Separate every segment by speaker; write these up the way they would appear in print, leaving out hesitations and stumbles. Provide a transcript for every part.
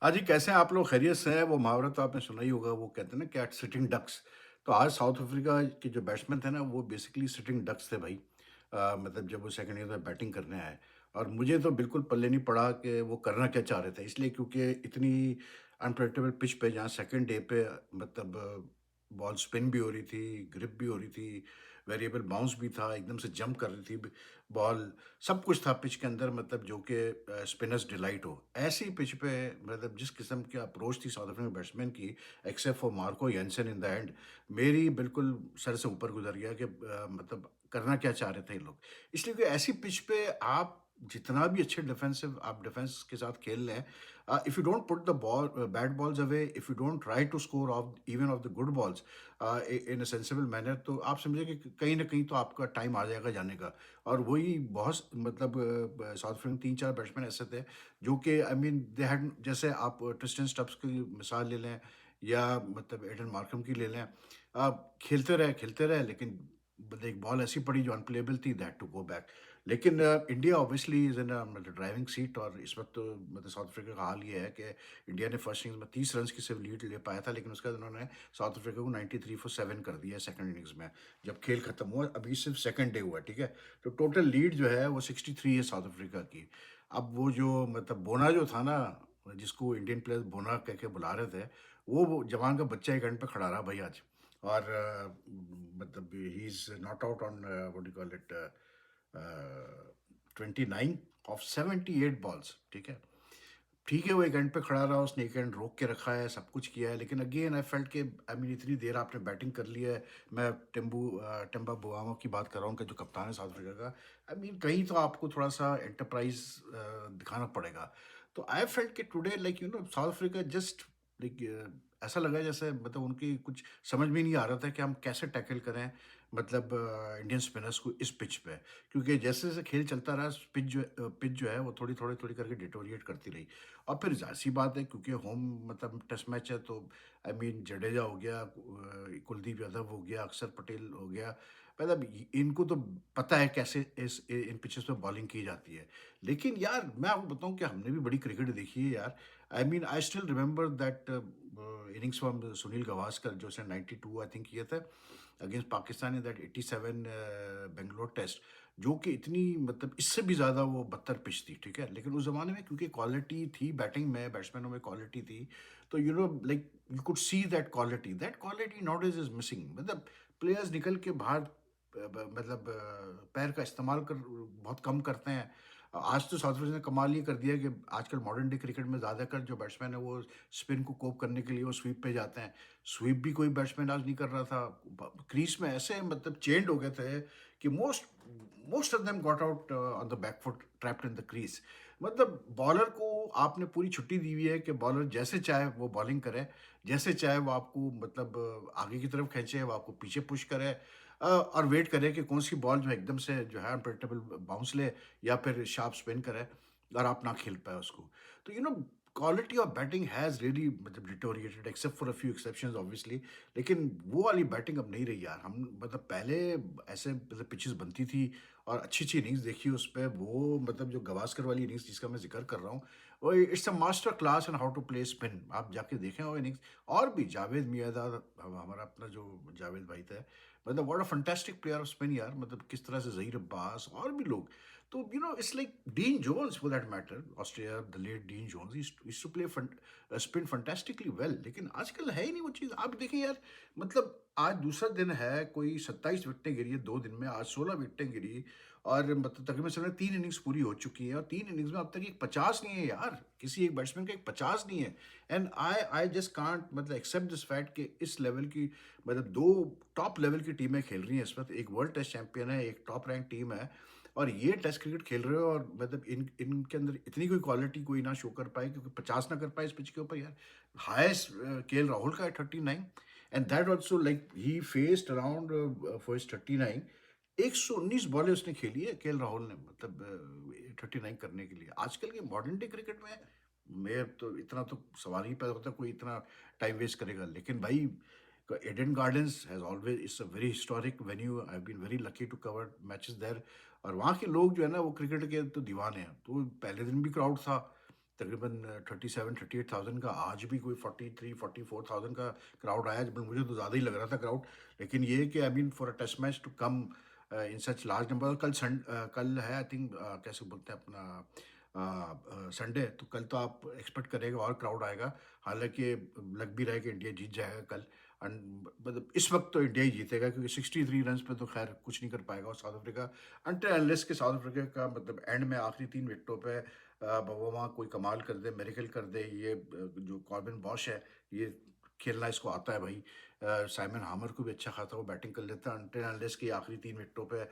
Speaker 1: हाँ जी, कैसे हैं आप लोग? खैरियत से हैं? वो मुहावरा तो आपने सुना ही होगा, वो कहते हैं ना कैट सिटिंग डक्स। तो आज साउथ अफ्रीका के जो बैट्समैन थे ना, वो बेसिकली सिटिंग डक्स थे भाई। मतलब जब वो सेकंड इनिंग्स में बैटिंग करने आए और मुझे तो बिल्कुल पल्ले नहीं पड़ा कि वो करना क्या चाह रहे थे। इसलिए क्योंकि इतनी अनप्रेडिक्टेबल पिच पे जहाँ सेकंड डे पे मतलब बॉल स्पिन भी हो रही थी, ग्रिप भी हो रही थी, वेरिएबल बाउंस भी था, एकदम से जंप कर रही थी बॉल, सब कुछ था पिच के अंदर मतलब जो कि स्पिनर्स डिलाइट हो। ऐसी पिच पे मतलब जिस किस्म की अप्रोच थी साउथ अफ्रीकन बैट्समैन की, except for Marco Jansen in the end, मेरी बिल्कुल सर से ऊपर गुज़र गया कि मतलब करना क्या चाह रहे थे ये लोग। इसलिए कि ऐसी पिच पे आप जितना भी अच्छे डिफेंसिव आप डिफेंस के साथ खेल लें, if you don't put the ball bad balls away, if you don't try to score off even off the good balls in a sensible manner, तो आप समझिए कि कहीं ना कहीं तो आपका टाइम आ जाएगा जाने का। और वही बहुत मतलब साउथ अफ्रीका 3-4 बैट्समैन ऐसे थे जो कि आई मीन दे हैड, जैसे आप ट्रिस्टन स्टब्स की मिसाल ले लें या मतलब एडन मार्करम की ले लें। आप खेलते रहे लेकिन मतलब एक बॉल ऐसी पड़ी जो अनप्लेएबल थी, दैट टू गो बैक। लेकिन इंडिया ऑब्वियसली इज़ इन अ मतलब ड्राइविंग सीट, और इस वक़्त तो मतलब साउथ अफ्रीका का हाल ये है कि इंडिया ने फर्स्ट इनिंग्स में 30 रन्स की सिर्फ लीड ले पाया था, लेकिन उसके बाद उन्होंने साउथ अफ्रीका को 93 फॉर 7 कर दिया सेकंड इनिंग्स में। जब खेल खत्म हुआ, अभी सिर्फ सेकंड डे हुआ, ठीक है? तो टोटल लीड जो है वो 63 है साउथ अफ्रीका की। अब वो जो मतलब बोना जो था ना, जिसको इंडियन प्लेयर्स बोना कह के बुला रहे थे, वो जवान का बच्चा एक एंड पे खड़ा रहा भाई आज। और मतलब he is not out on what do you call it 29 of 78 balls, ठीक है? ठीक है, वो एक एंड पे खड़ा रहा, उसने एक एंड रोक के रखा है, सब कुछ किया है, लेकिन अगेन आई फेल्ट कि आई मीन इतनी देर आपने बैटिंग कर ली है। मैं टेम्बा बुआमा की बात कर रहा हूँ कि जो कप्तान है साउथ अफ्रीका का। आई मीन कहीं तो आपको थोड़ा-सा एंटरप्राइज़ दिखाना पड़ेगा। तो आई फेल्ट कि today like south Africa just like ऐसा लगा जैसे मतलब उनकी कुछ समझ में नहीं आ रहा था कि हम कैसे टैकल करें मतलब इंडियन स्पिनर्स को इस पिच पे। क्योंकि जैसे-जैसे खेल चलता रहा, पिच जो है वो थोड़ी करके डिटोरिएट करती रही। और फिर ज़ाहिर-सी बात है क्योंकि होम मतलब टेस्ट मैच है, तो आई मीन जडेजा हो गया, कुलदीप यादव हो गया, अक्षर पटेल हो गया, मतलब इनको तो पता है कैसे इन पिचेस पे बॉलिंग की जाती है। लेकिन यार मैं आपको बताऊँ कि हमने भी बड़ी क्रिकेट देखी है यार। I mean I still remember that innings from Sunil Gavaskar जो उसने 92 आई थिंक किए थे against Pakistan in that 87 Bangalore test, जो कि इतनी मतलब इससे भी ज़्यादा वो बदतर पिच थी, ठीक है? लेकिन उस ज़माने में क्योंकि क्वालिटी थी बैटिंग में, बैट्समैनों में क्वालिटी थी, तो like you could see that quality nowadays is missing. मतलब प्लेयर्स निकल के बाहर मतलब पैर का इस्तेमाल कर बहुत कम करते हैं। आज तो साउथ अफ्रीका ने कमाल ये कर दिया कि आजकल मॉडर्न डे क्रिकेट में ज़्यादातर जो बैट्समैन है वो स्पिन को कोप करने के लिए वो स्वीप पे जाते हैं। स्वीप भी कोई बैट्समैन आज नहीं कर रहा था। क्रीज में ऐसे मतलब चेंड हो गए थे कि most most of them got out on the back foot trapped in the crease. मतलब बॉलर को आपने पूरी छुट्टी दी हुई है कि बॉलर जैसे चाहे वो बॉलिंग करे, जैसे चाहे वो आपको मतलब आगे की तरफ खींचे, वो आपको पीछे पुश करे, और वेट करे कि कौन सी बॉल जो है एकदम से जो है अनप्रेडिक्टेबल बाउंस ले या फिर शार्प स्पिन करे और आप ना खेल पाए उसको। तो quality of batting has really मतलब deteriorated except for a few exceptions obviously. लेकिन वो वाली बैटिंग अब नहीं रही यार। हम मतलब पहले ऐसे मतलब पिचेस बनती थी और अच्छी-अच्छी इनिंग्स देखी उस पे, वो मतलब जो गावस्कर वाली इनिंग्स जिसका मैं ज़िक्र कर रहा हूँ, वो it's a master class in how to play spin. आप जाके देखें वो इनिंग्स। और भी जावेद मियांदाद, हमारा अपना जो जावेद भाई थे, मतलब what a fantastic player off spin यार। मतलब किस तरह से ज़हीर अब्बास और भी लोग। तो it's like Dean Jones for that matter, Australia the late Dean Jones used to play spin fantastically well. लेकिन आजकल है ही नहीं वो चीज़। आप देखें यार, मतलब आज दूसरा दिन है, कोई 27 विकेटें गिरी है 2 दिन में, आज 16 विकेटें गिरी और मतलब तकरीबन समझ 3 इनिंग्स पूरी हो चुकी है और 3 इनिंग्स में अब तक एक 50 नहीं है यार, किसी एक बैट्समैन का एक 50 नहीं है। एंड आई जस्ट कांट मतलब एक्सेप्ट दिस फैक्ट कि इस लेवल की मतलब 2 टॉप लेवल की टीमें खेल रही हैं इस वक़्त, एक वर्ल्ड टेस्ट चैंपियन है, एक टॉप रैंक टीम है और ये टेस्ट क्रिकेट खेल रहे हो और मतलब इनके अंदर इतनी कोई क्वालिटी कोई ना शो कर पाए, क्योंकि 50 ना कर पाए इस पिच के ऊपर यार। हाईएस्ट केएल राहुल का है 39, and that also like he faced around for his 39। 119 बॉलें उसने खेली है केएल राहुल ने, मतलब 39 करने के लिए। आजकल के मॉडर्न डे क्रिकेट में मैं तो इतना तो सवाल ही पैदा होता है कोई इतना टाइम वेस्ट करेगा। लेकिन भाई Eden Gardens has always it's a very historic venue. I've been very lucky to cover matches there. और वहाँ के लोग जो है ना वो क्रिकेट के तो दीवाने हैं। तो पहले दिन भी क्राउड था, तकरीबन 37-38,000 का, आज भी कोई 43-44,000 का क्राउड आया, जब मुझे तो ज़्यादा ही लग रहा था क्राउड। लेकिन ये है कि I mean for a test match to come in such large number. कल है आई थिंक, कैसे बोलते हैं अपना, संडे, तो कल तो आप एक्सपेक्ट करेगा और क्राउड आएगा। हालांकि लग भी रहा है कि इंडिया जीत जाएगा कल। एंड मतलब इस वक्त तो इंडिया ही जीतेगा, क्योंकि 63 रन्स पे तो खैर कुछ नहीं कर पाएगा और साउथ अफ्रीका, अनटिल अनलेस के साउथ अफ्रीका का मतलब एंड में आखिरी 3 विकेटों पे वहाँ कोई कमाल कर दे, मेरेकल कर दे। ये जो कॉर्बिन बॉश है, ये खेलना इसको आता है भाई। साइमन हामर को भी अच्छा खाता, वो बैटिंग कर लेता है। अनटिल अनलेस के आखिरी 3 विकेटों पे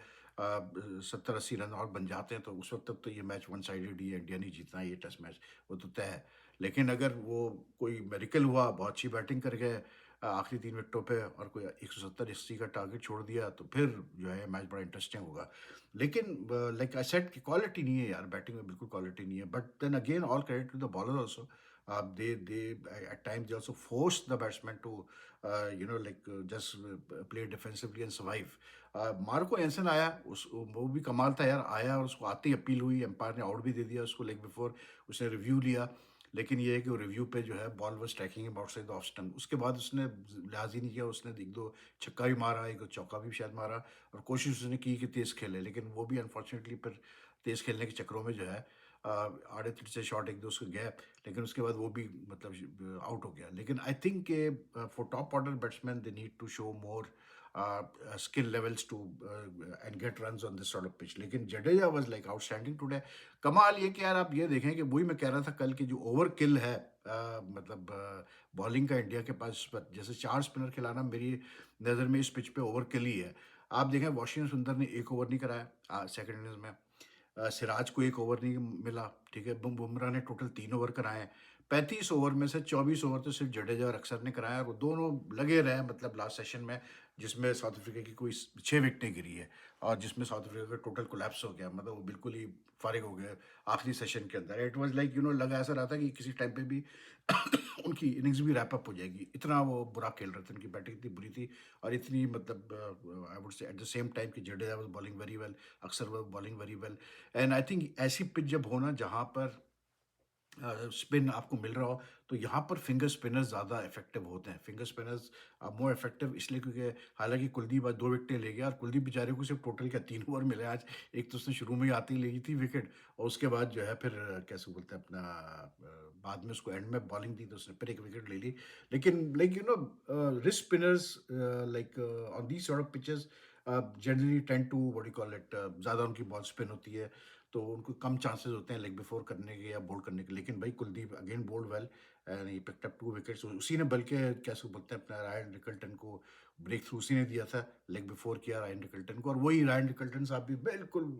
Speaker 1: 70-80 रन और बन जाते हैं, तो उस वक्त तक तो ये मैच वन साइडेड ही है, इंडिया नहीं जीतना है ये टेस्ट मैच, वो तो तय है। लेकिन अगर वो कोई मेरिकल हुआ, बहुत अच्छी बैटिंग कर गए आखिरी 3 विकेटों पे, और कोई 170-80 का टारगेट छोड़ दिया, तो फिर जो है मैच बड़ा इंटरेस्टिंग होगा। लेकिन लाइक आई सेड कि क्वालिटी नहीं है यार, बैटिंग में बिल्कुल क्वालिटी नहीं है। But then again all credit to the bowler also. They at times they also force the batsman to like just play defensively and survive. Marco Jansen आया, उस वो भी कमाल था यार, आया और उसको आते ही अपील हुई, एम्पायर ने आउट भी दे दिया उसको लेग बिफोर। उसने रिव्यू लिया, लेकिन ये है कि वो रिव्यू पे जो है ball was striking about side the off stump. उसके बाद उसने लिहाज ही नहीं किया, उसने एक दो छक्का भी मारा, एक चौका भी शायद मारा, और कोशिश उसने की कि तेज़ खेले, लेकिन वो भी अनफॉर्चुनेटली फिर तेज़ खेलने के चक्करों में जो है आड़े तिरछे शॉट एक दो उसको गए, लेकिन उसके बाद वो भी मतलब आउट हो गया। लेकिन आई थिंक के for top order batsman they need to show more skill levels to and get runs on this sort of pitch। लेकिन Jadeja was like outstanding today। कमाल ये कि यार आप ये देखें कि वही मैं कह रहा था कल की, जो ओवर किल है मतलब बॉलिंग का इंडिया के पास, जैसे 4 स्पिनर खिलाना मेरी नज़र में इस पिच पे ओवर किल ही है। आप देखें वाशिंगटन सुंदर ने एक ओवर नहीं कराया सेकंड इनिंग्स में, सिराज को एक ओवर नहीं मिला, ठीक है। बुमराह ने टोटल 3 ओवर कराए। 35 ओवर में से 24 ओवर तो सिर्फ जडेजा और अक्सर ने कराया, और वो दोनों लगे रहे मतलब लास्ट सेशन में, जिसमें साउथ अफ्रीका की कोई 6 विकेटें गिरी है, और जिसमें साउथ अफ्रीका का टोटल कोलैप्स हो गया, मतलब वो बिल्कुल ही फारिग हो गए आखिरी सेशन के अंदर। इट वाज लाइक लगा ऐसा रहा था कि किसी टाइम पे भी उनकी इनिंग्स भी रैप अप हो जाएगी, इतना वो बुरा खेल रहे थे, उनकी बैटिंग इतनी बुरी थी। और इतनी मतलब I would say at the same time कि Jadeja was bowling very well, Axar was bowling very well. And I think ऐसी पिच जब हो ना, जहाँ पर स्पिन आपको मिल रहा हो, तो यहाँ पर फिंगर स्पिनर्स ज़्यादा इफेक्टिव होते हैं। फिंगर स्पिनर्स मोर इफेक्टिव इसलिए क्योंकि हालांकि कुलदीप आज 2 विकेटें ले गया, और कुलदीप बेचारे को सिर्फ टोटल क्या 3 ओवर मिले आज। एक तो उसने शुरू में ही आती ही ले ली थी विकेट, और उसके बाद जो है फिर कैसे बोलते हैं अपना बाद में उसको एंड में बॉलिंग दी, तो उसने फिर एक विकेट ले ली। लेकिन like wrist spinners like on these sort of pitches generally tend to what you call it, ज़्यादा उनकी बॉल स्पिन होती है, तो उनको कम चांसेस होते हैं लेग बिफोर करने के या बोल्ड करने के। लेकिन भाई Kuldeep again bowled well, and he picked up 2 wickets. उसी ने बल्कि कैसे बोलते हैं अपना रायन रिकल्टन को ब्रेक थ्रू उसी ने दिया था, लेग बिफोर किया रायन रिकल्टन को, और वही रायन रिकल्टन साहब भी बिल्कुल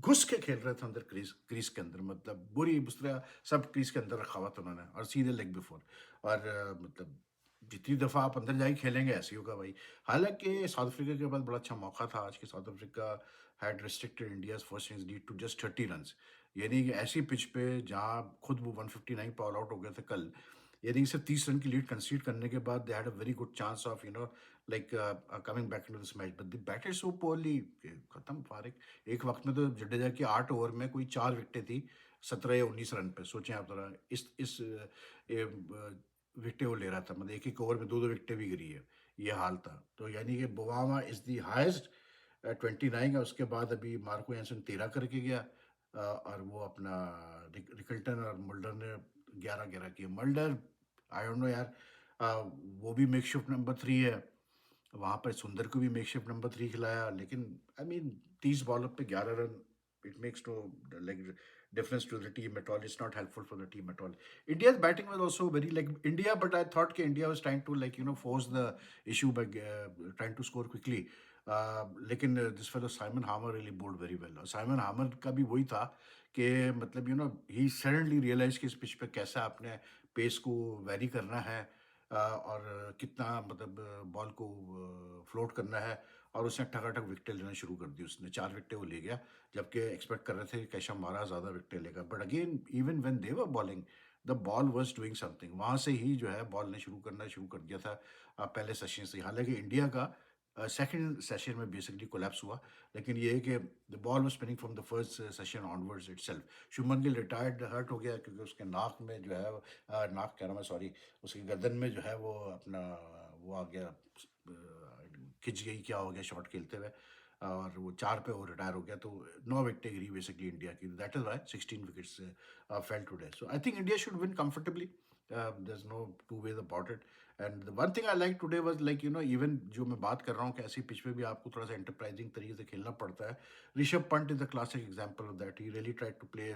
Speaker 1: घुस के खेल रहे थे अंदर, क्रीज क्रीज के अंदर, मतलब बुरी बुस्तरा सब क्रीज के अंदर रखा हुआ था उन्होंने, और सीधे लेग बिफोर। और मतलब जितनी दफ़ा आप अंदर जाके खेलेंगे ऐसे ही होगा भाई। हालांकि साउथ अफ्रीका के पास बड़ा अच्छा मौका था आज, के South Africa had restricted India's first innings lead to just 30 runs. यानी कि ऐसी पिच पे जहाँ खुद वो 159 पे ऑल आउट हो गए थे कल, यानी सिर्फ 30 रन की लीड कंसीड करने के बाद they had a very good chance of like coming back into this match, but they batted so poorly, खत्म फारिग। एक वक्त में तो जडेजा की 8 ओवर में कोई 4 विकेटें थी 17 या 19 रन पे। सोचें आप जरा, इस विकेटें वो ले रहा था, मतलब एक एक ओवर में दो दो विकेटें भी गिरी है, ये हाल था। तो यानी कि बोवामा इज दी हाइस्ट 29 है, उसके बाद अभी मार्को एंसन 13 करके गया, और वो अपना रिकल्टन और मुल्डर ने 11-11 किए। मुल्डर आई डोंट नो यार, वो भी मेकशिफ्ट नंबर 3 है, वहाँ पर सुंदर को भी मेकशिफ्ट नंबर 3 खिलाया, लेकिन आई मीन 30 बॉल पे 11 run, it makes know like difference to the team at all. It's not helpful for the team at all. India's batting was also very like India, but I thought कि India was trying to like force the issue by trying to score quickly. लेकिन this fellow Simon Harmer really bowled very well. और Simon Harmer का भी वही था कि मतलब he suddenly realized कि इस पिच पे कैसा अपने पेस को वैरी करना है, और कितना मतलब बॉल को फ्लोट करना है, और उसने ठगाठक विकेटें लेना शुरू कर दी। उसने 4 विकेटें वो ले गया, जबकि एक्सपेक्ट कर रहे थे कि कैशा मारा ज़्यादा विकेटें लेगा, but again even when they were bowling the ball was doing something. वहाँ से ही जो है बॉल ने शुरू करना शुरू कर दिया था पहले सेशन से। हालांकि इंडिया का सेकंड सेशन में बेसिकली कोलैप्स हुआ, लेकिन ये है कि the ball was spinning from the first session onwards itself. Shubman Gill retired hurt हो गया क्योंकि उसके नाक में जो है नाक कह रहा हूँ मैं, सॉरी, उसकी गर्दन में जो है वो अपना वो आ गया, खिंच गई, क्या हो गया शॉट खेलते हुए, और वो 4 पे वो रिटायर हो गया। तो 9 विकेटें गिरी बेसिकली इंडिया की, that is why 16 wickets fail today. So I think India should win comfortably, there's no two ways about it. And the one thing I liked today was like, even जो मैं बात कर रहा हूँ कि ऐसी pitch पे भी आपको थोड़ा सा एंटरप्राइजिंग तरीके से खेलना पड़ता है। Rishabh Pant is the classic example of that. He really tried to play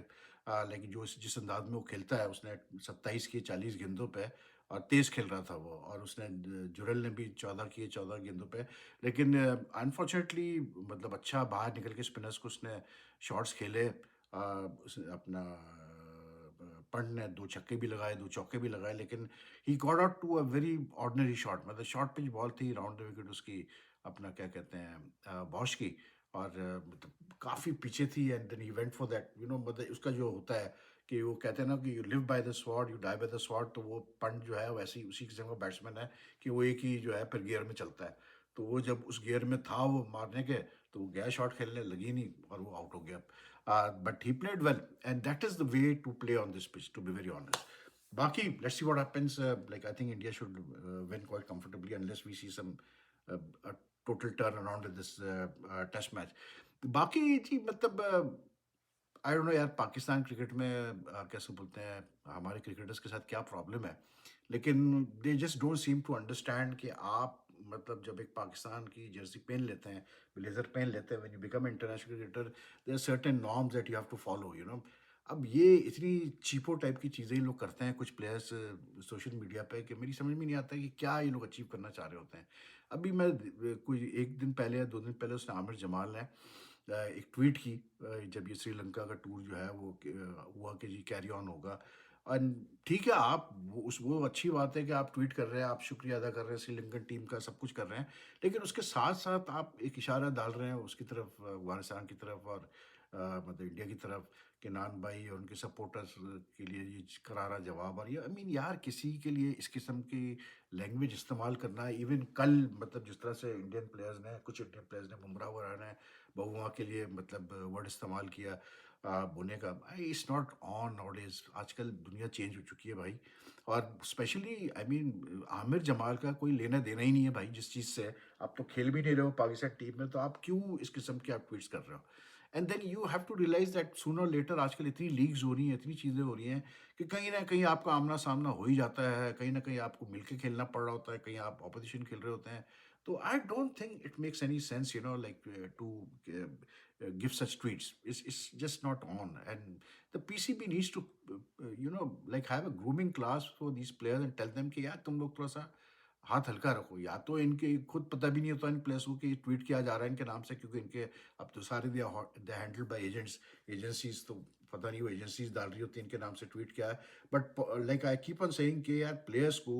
Speaker 1: like जो जिस अंदाज में वो खेलता है, उसने 27 किए 40 गेंदों पे, और तेज खेल रहा था वो, और उसने जुरल ने भी 14 किए 14 गेंदों पे। लेकिन अनफॉर्चुनेटली मतलब अच्छा बाहर निकल के स्पिनर्स को उसने शॉट्स खेले, उसने अपना पंत ने 2 छक्के भी लगाए, 2 चौके भी लगाए, लेकिन he got out to a very ordinary shot. मतलब शॉर्ट पिच बॉल थी, राउंड द विकेट उसकी, अपना क्या कहते हैं, बॉश की, और मतलब काफ़ी पीछे थी, and then he went for that, मतलब उसका जो होता है कि वो कहते हैं ना कि you live by the sword you die by the sword. तो वो पंत जो है वैसे ही उसी किस्म का बैट्समैन है कि वो एक ही जो है फिर गियर में चलता है। तो वो जब उस गियर में था वो मारने के, तो वो गया शॉट खेलने, लगी नहीं और वो आउट हो गया। But he played well, and that is the way to play on this pitch, to be very honest. Baki, let's see what happens. Like I think India should win quite comfortably unless we see some a total turnaround in this test match. बाकी जी मतलब I don't know यार, Pakistan cricket में कैसे बोलते हैं, हमारे cricketers के साथ क्या प्रॉब्लम है, लेकिन they just don't seem to understand कि आप मतलब जब एक पाकिस्तान की जर्सी पहन लेते हैं, ब्लेजर पहन लेते हैं, when you become international cricketer, there are certain norms that you have to follow. अब ये इतनी चीपो टाइप की चीज़ें ये लोग करते हैं कुछ प्लेयर्स सोशल मीडिया पे, कि मेरी समझ में नहीं आता कि क्या ये लोग अचीव करना चाह रहे होते हैं। अभी मैं कोई 1 दिन पहले या 2 दिन पहले उसने आमिर जमाल ने एक ट्वीट की, जब ये श्रीलंका का टूर जो है वो हुआ कि जी कैरी ऑन होगा। और ठीक है, आप वो अच्छी बात है कि आप ट्वीट कर रहे हैं, आप शुक्रिया अदा कर रहे हैं श्रीलंकन टीम का, सब कुछ कर रहे हैं, लेकिन उसके साथ साथ आप एक इशारा डाल रहे हैं उसकी तरफ, अफगानिस्तान की तरफ, और मतलब इंडिया की तरफ, कि नान भाई और उनके सपोर्टर्स के लिए ये करारा जवाब। और ये आई मीन यार, किसी के लिए इस किस्म की लैंग्वेज इस्तेमाल करना, इवन कल मतलब जिस तरह से इंडियन प्लेयर्स ने, कुछ इंडियन प्लेयर्स ने, बुमराह वगैरह ने बहुआ के लिए मतलब वर्ड इस्तेमाल किया बोने का, भाई इट्स नॉट ऑन नाउअडेज। आजकल दुनिया चेंज हो चुकी है भाई, और specially I mean Aamir Jamal का कोई लेना देना ही नहीं है भाई जिस चीज़ से। आप तो खेल भी नहीं रहे हो पाकिस्तान टीम में, तो आप क्यों इस किस्म के आप ट्वीट्स कर रहे हो? And then you have to realise that sooner later, आजकल इतनी लीग्स हो रही हैं, इतनी चीज़ें हो रही हैं, कि कहीं ना कहीं आपका आमना सामना हो ही जाता है, कहीं ना कहीं आपको मिलके खेलना पड़ रहा होता है, कहीं आप ऑपोजिशन खेल रहे होते हैं। तो I don't think it makes any sense, like to give such tweets. It's just not on. And the PCB needs to, like have a grooming class for these players and tell them कि यार तुम लोग थोड़ा सा हाथ हल्का रखो। या तो इनके खुद पता भी नहीं होता इन प्लेयर्स को कि ट्वीट किया जा रहा है इनके नाम से, क्योंकि इनके अब तो सारे दे हैंडल्ड बाय एजेंट्स, एजेंसीज, तो पता नहीं वो एजेंसीज डाल रही होती है इनके नाम से ट्वीट क्या है। But like I keep on saying कि यार प्लेयर्स को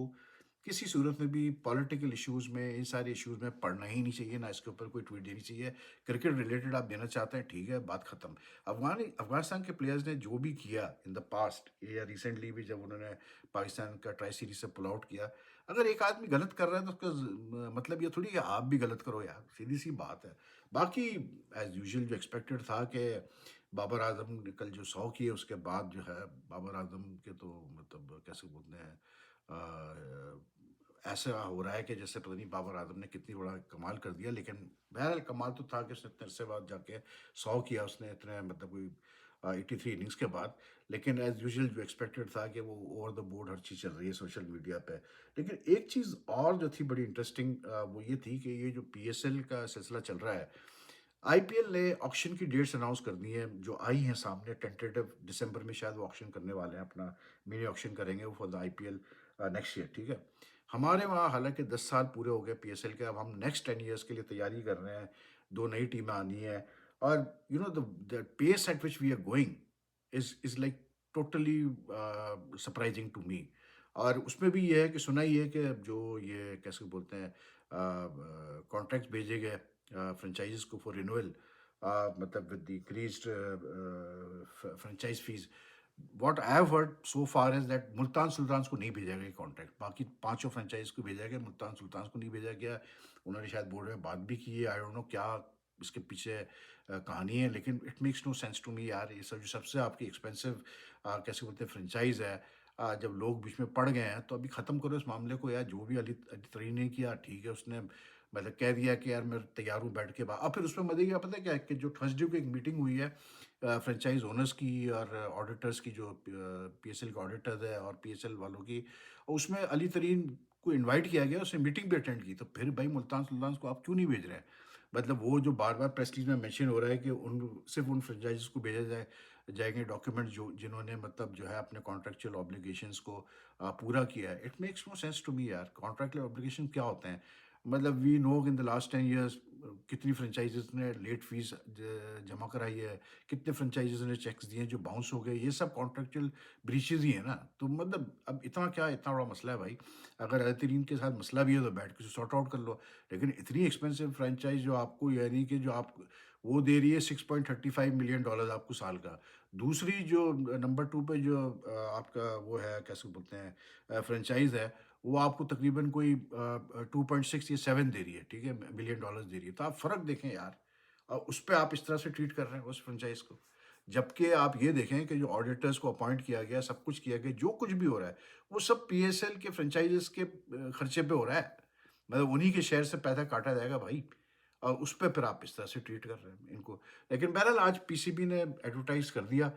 Speaker 1: किसी सूरत में भी पॉलिटिकल इश्यूज़ में, इन सारे इश्यूज़ में पढ़ना ही नहीं चाहिए, ना इसके ऊपर कोई ट्वीट देनी चाहिए। क्रिकेट रिलेटेड आप देना चाहते हैं, ठीक है, बात ख़त्म। अफ़गानिस्तान के प्लेयर्स ने जो भी किया इन द पास्ट या रिसेंटली भी, जब उन्होंने पाकिस्तान का ट्राई सीरीज़ से पुल आउट किया, अगर एक आदमी गलत कर रहा है तो उसका मतलब ये थोड़ी कि आप भी गलत करो यार, सीधी-सी बात है। बाकी एज़ यूजुअल जो एक्सपेक्टेड था कि बाबर आज़म ने कल जो 100 किए, उसके बाद जो है बाबर आज़म के तो मतलब कैसे बोलते हैं, ऐसा हो रहा है कि जैसे पता नहीं बाबर आज़म ने कितनी बड़ा कमाल कर दिया। लेकिन बहरहाल कमाल तो था कि उसने इतने अरसे बाद जाके 100 किया उसने, इतने मतलब कोई 83 इनिंग्स के बाद। लेकिन एज़ यूजुअल जो एक्सपेक्टेड था कि वो ओवर द बोर्ड हर चीज़ चल रही है सोशल मीडिया पे। लेकिन एक चीज़ और जो थी बड़ी इंटरेस्टिंग, वो ये थी कि ये जो पीएसएल का सिलसिला चल रहा है, आईपीएल ने ऑक्शन की डेट्स अनाउंस कर दी हैं, जो आई हैं सामने टेंटेटिव। दिसंबर में शायद वो ऑक्शन करने वाले हैं, अपना मिनी ऑक्शन करेंगे वो for the IPL next year, ठीक है। हमारे वहाँ हालांकि 10 साल पूरे हो गए पीएसएल के, अब हम नेक्स्ट 10 ईयर्स के लिए तैयारी कर रहे हैं। 2 नई टीमें आनी है, और the pace at which we are going is like totally surprising to me. और उसमें भी ये है कि सुना ही है कि जो ये कैसे बोलते हैं, कॉन्ट्रैक्ट्स भेजे गए फ्रेंचाइजीज को फॉर रिन्यूअल, मतलब with the increased franchise fees, what I have heard so far is that Multan Sultans को नहीं भेजा गया कॉन्ट्रैक्ट, बाकी पांचों फ्रेंचाइज को भेजा गया, मुल्तान सुल्तान्स को नहीं भेजा गया। उन्होंने शायद बोर्ड में बात भी की है, आई डोंट नो क्या इसके पीछे कहानी है, लेकिन it makes no sense to me यार। ये सब जो सबसे आपकी एक्सपेंसिव कैसे बोलते हैं फ्रेंचाइज है, जब लोग बीच में पड़ गए हैं तो अभी ख़त्म करो इस मामले को यार। जो भी अली अली तरीन ने किया ठीक है, उसने मतलब कह दिया कि यार मैं तैयार हूँ बैठ के बाद। अब फिर उसमें मजे क्या पता है क्या है कि जो थर्सडे को एक मीटिंग हुई है फ्रेंचाइज ओनर्स की और ऑडिटर्स की, जो पीएसएल के ऑडिटर्स है और पीएसएल वालों की, उसमें अली तरीन को इनवाइट किया गया, उसने मीटिंग भी अटेंड की। तो फिर भाई मुल्तान सुल्तान को आप क्यों नहीं भेज रहे हैं? मतलब वो जो बार बार प्रेस रिलीज में मेंशन हो रहा है कि उन सिर्फ उन फ्रेंचाइजीज को भेजा जाएंगे डॉक्यूमेंट जो जिन्होंने मतलब जो है अपने कॉन्ट्रेक्चुअल ऑब्लिगेशंस को पूरा किया है। It makes no sense to me यार। कॉन्ट्रैक्चुअल ऑब्लिगेशन क्या होते हैं? मतलब we know in the last 10 years कितनी फ्रेंचाइजीज ने लेट फीस जमा कराई है, कितने फ्रेंचाइजीज ने चेक्स दिए हैं जो बाउंस हो गए। ये सब कॉन्ट्रेक्चुअल ब्रीचेज ही है ना। तो मतलब अब इतना क्या, इतना बड़ा मसला है भाई? अगर अल्तरीन के साथ मसला भी है तो बैठ के सॉर्ट आउट कर लो। लेकिन इतनी एक्सपेंसिव फ्रेंचाइज जो आपको, यानी कि जो आप वो दे रही है $6.35 मिलियन आपको साल का। दूसरी जो नंबर 2 पे जो आपका वो है, कैसे बोलते हैं, फ्रेंचाइज है, वो आपको तकरीबन कोई 2.6 या 7 दे रही है, ठीक है, $1 बिलियन दे रही है। तो आप फ़र्क देखें यार। उस पे आप इस तरह से ट्रीट कर रहे हैं उस फ्रेंचाइज को। जबकि आप ये देखें कि जो ऑडिटर्स को अपॉइंट किया गया, सब कुछ किया गया, जो कुछ भी हो रहा है, वो सब पीएसएल के फ्रेंचाइजेस के खर्चे पे हो रहा है। मतलब उन्हीं के शेयर से पैसा काटा जाएगा भाई। और उस पे फिर आप इस तरह से ट्रीट कर रहे हैं इनको। लेकिन बहरहाल आज पीसीबी ने एडवर्टाइज कर दिया,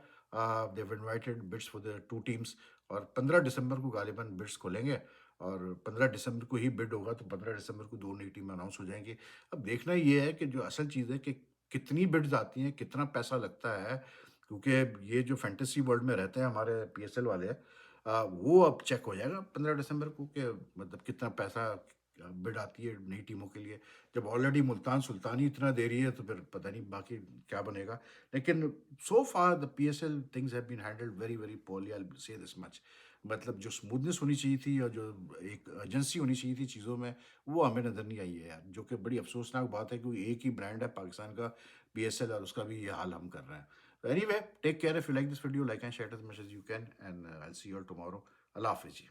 Speaker 1: they've invited bids for the two teams, और 15 दिसंबर को गालिबन बिड्स खोलेंगे। और 15 दिसंबर को ही बिड होगा, तो 15 दिसंबर को दो नई टीम अनाउंस हो जाएंगी। अब देखना ये है कि जो असल चीज़ है कि कितनी बिड्स आती हैं, कितना पैसा लगता है, क्योंकि ये जो फैंटेसी वर्ल्ड में रहते हैं हमारे पीएसएल वाले, वो अब चेक हो जाएगा 15 दिसंबर को कि मतलब कितना पैसा बिड आती है नई टीमों के लिए। जब ऑलरेडी मुल्तान सुल्तान ही इतना दे रही है तो फिर पता नहीं बाकी क्या बनेगा। लेकिन so far the PSL things have been handled very very poorly, I will say this much. मतलब जो स्मूथनेस होनी चाहिए थी और जो एक एजेंसी होनी चाहिए थी चीज़ों में, वो हमें नज़र नहीं आई है यार। जो कि बड़ी अफसोसनाक बात है, क्योंकि एक ही ब्रांड है पाकिस्तान का, पीएसएल, और उसका भी ये हाल हम कर रहे हैं। Anyway, take care. If you like this video, like and share as much as you can, and I will see you all tomorrow. अल्लाह हाफिज़ जी।